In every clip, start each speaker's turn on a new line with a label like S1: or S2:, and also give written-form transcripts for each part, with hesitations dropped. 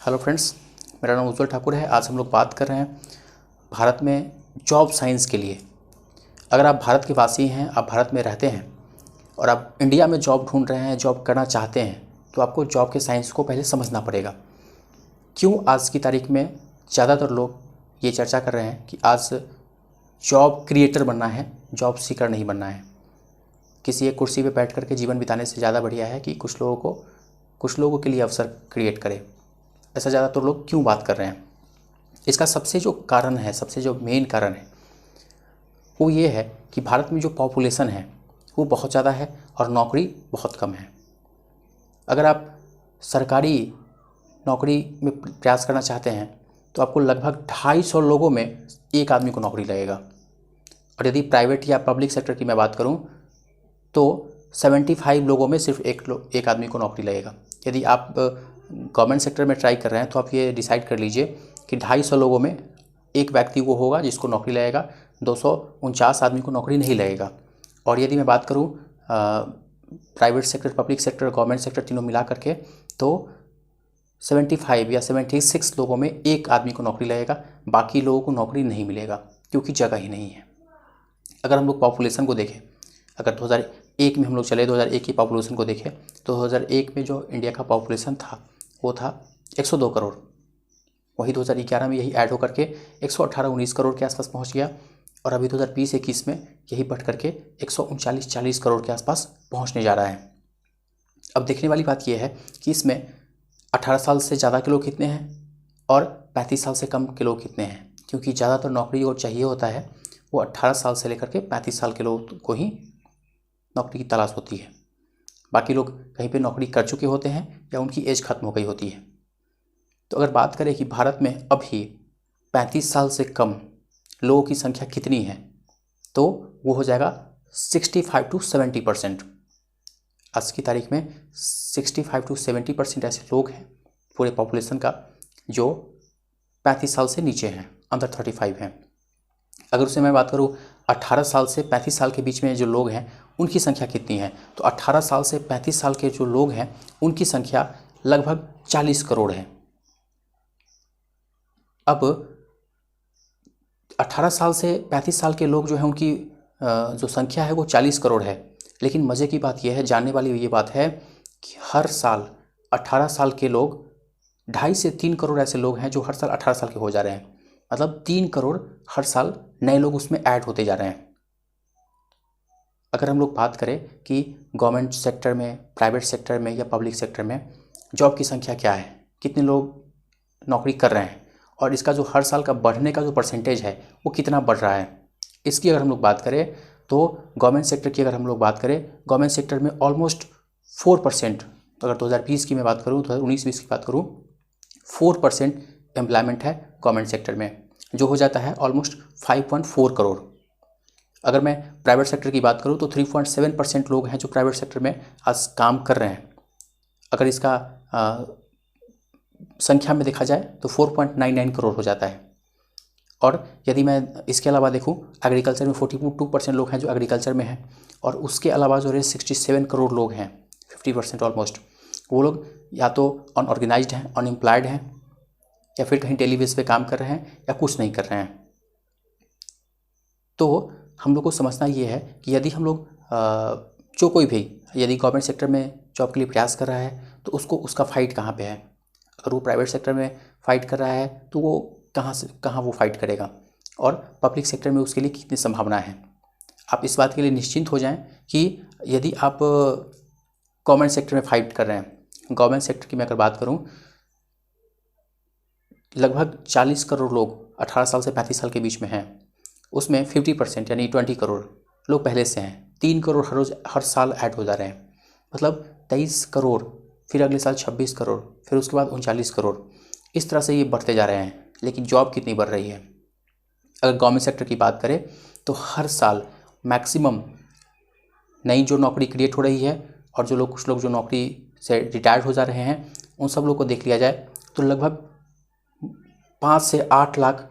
S1: Hello friends, मेरा नाम उज्जवल ठाकुर है। आज हम लोग बात कर रहे हैं भारत में जॉब साइंस के लिए। अगर आप भारत के वासी हैं, आप भारत में रहते हैं और आप इंडिया में जॉब ढूंढ रहे हैं, जॉब करना चाहते हैं, तो आपको जॉब के साइंस को पहले समझना पड़ेगा। क्यों आज की तारीख में ज़्यादातर लोग ये चर्चा कर रहे हैं कि आज जॉब क्रिएटर बनना है, जॉब सीकर नहीं बनना है। किसी एक कुर्सी पे बैठ कर के जीवन बिताने से ज़्यादा बढ़िया है कि कुछ लोगों के लिए अवसर क्रिएट करें। ऐसा ज़्यादातर लोग क्यों बात कर रहे हैं? इसका सबसे जो कारण है, सबसे जो मेन कारण है वो ये है कि भारत में जो पॉपुलेशन है वो बहुत ज़्यादा है और नौकरी बहुत कम है। अगर आप सरकारी नौकरी में प्रयास करना चाहते हैं तो आपको लगभग 250 लोगों में एक आदमी को नौकरी लगेगा, और यदि प्राइवेट या पब्लिक सेक्टर की मैं बात करूं तो 75 लोगों में सिर्फ एक आदमी को नौकरी लगेगा। यदि आप गवर्नमेंट सेक्टर में ट्राई कर रहे हैं तो आप ये डिसाइड कर लीजिए कि 250 लोगों में एक व्यक्ति वो होगा जिसको नौकरी लगेगा, 249 आदमी को नौकरी नहीं लगेगा। और यदि मैं बात करूं private sector, public sector, government sector तीनों मिला करके, तो 75 या 76 लोगों में एक आदमी को नौकरी लगेगा, बाकी लोगों को नौकरी नहीं मिलेगा क्योंकि जगह ही नहीं है। अगर हम लोग पॉपुलेशन को देखें, अगर 2001 में हम लोग चले, 2001 की पॉपुलेशन को देखें तो 2001 में जो इंडिया का पॉपुलेशन था वो था 102 करोड़। वही 2011 में यही ऐड होकर के 118-19 करोड़ के आसपास पहुंच गया, और अभी 2020-21 में यही बढ़ करके 139-40 करोड़ के आसपास पहुंचने जा रहा है। अब देखने वाली बात यह है कि इसमें 18 साल से ज़्यादा के लोग कितने हैं और 35 साल से कम के लोग कितने हैं, क्योंकि ज़्यादातर नौकरी और चाहिए होता है वो 18 साल से लेकर के 35 साल के लोग को ही नौकरी की तलाश होती है। बाकी लोग कहीं पे नौकरी कर चुके होते हैं या उनकी एज खत्म हो गई होती है। तो अगर बात करें कि भारत में अभी 35 साल से कम लोगों की संख्या कितनी है, तो वो हो जाएगा 65 से 70%। आज की तारीख में 65 से 70% ऐसे लोग हैं पूरे पॉपुलेशन का जो 35 साल से नीचे हैं, अंडर 35 हैं। अगर उससे मैं बात करूं 18 साल से 35 साल के बीच में जो लोग हैं उनकी संख्या कितनी है, तो 18 साल से 35 साल के जो लोग हैं उनकी संख्या लगभग 40 करोड़ है। अब 18 साल से 35 साल के लोग जो हैं उनकी जो संख्या है वो 40 करोड़ है, लेकिन मज़े की बात यह है, जानने वाली ये बात है कि हर साल 18 साल के लोग 2.5 से 3 करोड़ ऐसे लोग हैं जो हर साल 18 साल के हो जा रहे हैं। मतलब 3 करोड़ हर साल नए लोग उसमें ऐड होते जा रहे हैं। अगर हम लोग बात करें कि गवर्नमेंट सेक्टर में, प्राइवेट सेक्टर में या पब्लिक सेक्टर में जॉब की संख्या क्या है, कितने लोग नौकरी कर रहे हैं और इसका जो हर साल का बढ़ने का जो परसेंटेज है वो कितना बढ़ रहा है, इसकी अगर हम लोग बात करें तो गवर्नमेंट सेक्टर की अगर हम लोग बात करें, गवर्नमेंट सेक्टर में ऑलमोस्ट 4%, तो अगर 2020 की मैं बात करूँ, 2019-20 की बात करूँ, 4% एम्प्लॉयमेंट है गवर्नमेंट सेक्टर में, जो हो जाता है ऑलमोस्ट 5.4 करोड़। अगर मैं प्राइवेट सेक्टर की बात करूं तो 3.7% लोग हैं जो प्राइवेट सेक्टर में आज काम कर रहे हैं। अगर इसका संख्या में देखा जाए तो 4.99 करोड़ हो जाता है। और यदि मैं इसके अलावा देखूं, एग्रीकल्चर में 42% लोग हैं जो एग्रीकल्चर में हैं, और उसके अलावा जो है 67 करोड़ लोग हैं, 50% ऑलमोस्ट, वो लोग या तो अनऑर्गेनाइज्ड हैं, अनएम्प्लॉयड हैं, या फिर कहीं डेली बेस पे काम कर रहे हैं या कुछ नहीं कर रहे हैं। तो हम लोग को समझना ये है कि यदि हम लोग जो कोई भी यदि गवर्नमेंट सेक्टर में जॉब के लिए प्रयास कर रहा है तो उसको उसका फ़ाइट कहाँ पे है। अगर वो प्राइवेट सेक्टर में फ़ाइट कर रहा है तो वो कहाँ से कहाँ वो फ़ाइट करेगा, और पब्लिक सेक्टर में उसके लिए कितनी संभावना है। आप इस बात के लिए निश्चिंत हो जाएं कि यदि आप गवर्नमेंट सेक्टर में फ़ाइट कर रहे हैं, गवर्नमेंट सेक्टर की मैं अगर बात करूँ, लगभग 40 करोड़ लोग 18 साल से 35 साल के बीच में हैं, उसमें 50% यानी 20 करोड़ लोग पहले से हैं। 3 करोड़ हर साल ऐड हो जा रहे हैं, मतलब 23 करोड़, फिर अगले साल 26 करोड़, फिर उसके बाद 39 करोड़, इस तरह से ये बढ़ते जा रहे हैं। लेकिन जॉब कितनी बढ़ रही है? अगर गवर्नमेंट सेक्टर की बात करें तो हर साल मैक्सिमम नई जो नौकरी क्रिएट हो रही है, और जो लोग कुछ लोग जो नौकरी से रिटायर्ड हो जा रहे हैं, उन सब लोग को देख लिया जाए तो लगभग 5 से 8 लाख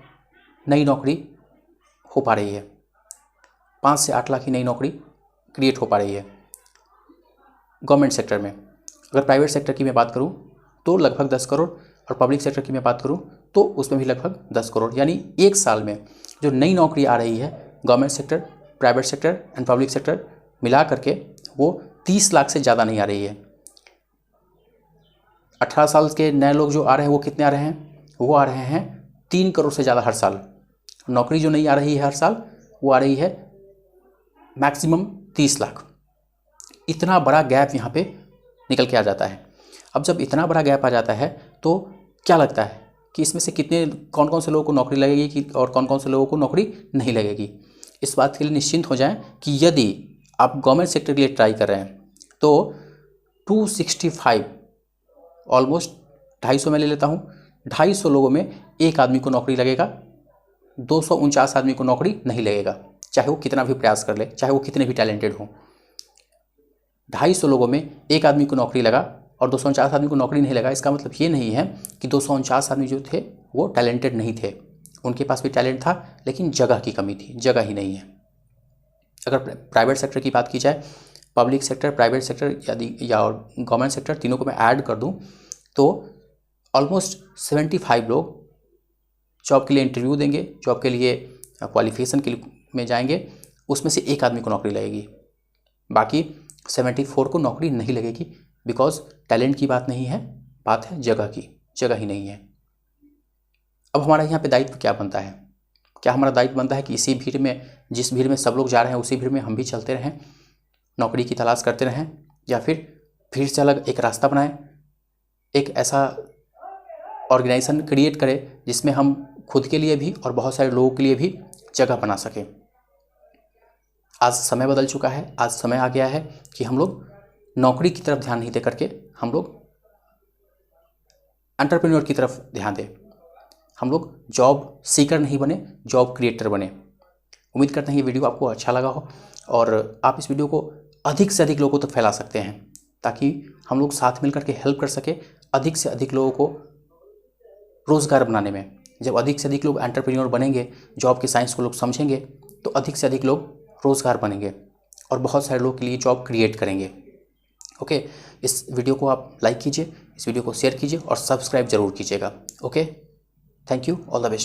S1: नई नौकरी हो पा रही है। 5 से 8 लाख की नई नौकरी क्रिएट हो पा रही है गवर्नमेंट सेक्टर में। अगर प्राइवेट सेक्टर की मैं बात करूं तो लगभग 10 करोड़, और पब्लिक सेक्टर की मैं बात करूँ तो उसमें भी लगभग 10 करोड़। यानी एक साल में जो नई नौकरी आ रही है government sector, private sector and public sector मिला करके वो 30 लाख से ज़्यादा नहीं आ रही है। 18 साल के नए लोग जो आ रहे हैं वो कितने आ रहे हैं? वो आ रहे हैं 3 करोड़ से ज़्यादा हर साल। नौकरी जो नहीं आ रही है हर साल वो आ रही है मैक्सिमम 30 लाख। इतना बड़ा गैप यहाँ पे निकल के आ जाता है। अब जब इतना बड़ा गैप आ जाता है तो क्या लगता है कि इसमें से कौन कौन से लोगों को नौकरी लगेगी और कौन कौन से लोगों को नौकरी नहीं लगेगी। इस बात के लिए निश्चिंत हो जाएं कि यदि आप गवर्नमेंट सेक्टर के लिए ट्राई कर रहे हैं तो 265 ऑलमोस्ट 250 में ले लेता हूँ, 250 लोगों में एक आदमी को नौकरी लगेगा, 249 आदमी को नौकरी नहीं लगेगा, चाहे वो कितना भी प्रयास कर ले, चाहे वो कितने भी टैलेंटेड हों। 250 लोगों में एक आदमी को नौकरी लगा और 249 आदमी को नौकरी नहीं लगा। इसका मतलब ये नहीं है कि 249 आदमी जो थे वो टैलेंटेड नहीं थे, उनके पास भी टैलेंट था लेकिन जगह की कमी थी, जगह ही नहीं है। अगर प्राइवेट सेक्टर की बात की जाए, पब्लिक सेक्टर, प्राइवेट सेक्टर या गवर्नमेंट सेक्टर तीनों को मैं ऐड कर दूं तो ऑलमोस्ट 75 लोग जॉब के लिए इंटरव्यू देंगे, जॉब के लिए क्वालिफिकेशन के लिए में जाएंगे, उसमें से एक आदमी को नौकरी लगेगी, बाकी 74 को नौकरी नहीं लगेगी। बिकॉज टैलेंट की बात नहीं है, बात है जगह की, जगह ही नहीं है। अब हमारा यहाँ पे दायित्व क्या बनता है? क्या हमारा दायित्व बनता है कि इसी भीड़ में, जिस भीड़ में सब लोग जा रहे हैं उसी भीड़ में हम भी चलते रहें, नौकरी की तलाश करते रहें, या फिर भीड़ से अलग एक रास्ता बनाएं, एक ऐसा ऑर्गेनाइजेशन क्रिएट करें जिसमें हम खुद के लिए भी और बहुत सारे लोगों के लिए भी जगह बना सकें। आज समय बदल चुका है, आज समय आ गया है कि हम लोग नौकरी की तरफ ध्यान नहीं दे करके हम लोग एंटरप्रेन्योर की तरफ ध्यान दें। हम लोग जॉब सीकर नहीं बने, जॉब क्रिएटर बने। उम्मीद करते हैं ये वीडियो आपको अच्छा लगा हो और आप इस वीडियो को अधिक से अधिक लोगों तक फैला सकते हैं ताकि हम लोग साथ मिलकर के हेल्प कर सके अधिक से अधिक लोगों को रोज़गार बनाने में। जब अधिक से अधिक लोग एंटरप्रेन्योर बनेंगे, जॉब के साइंस को लोग समझेंगे, तो अधिक से अधिक लोग रोज़गार बनेंगे और बहुत सारे लोग के लिए जॉब क्रिएट करेंगे। ओके, इस वीडियो को आप लाइक कीजिए, इस वीडियो को शेयर कीजिए और सब्सक्राइब जरूर कीजिएगा। Okay, thank you, all the best.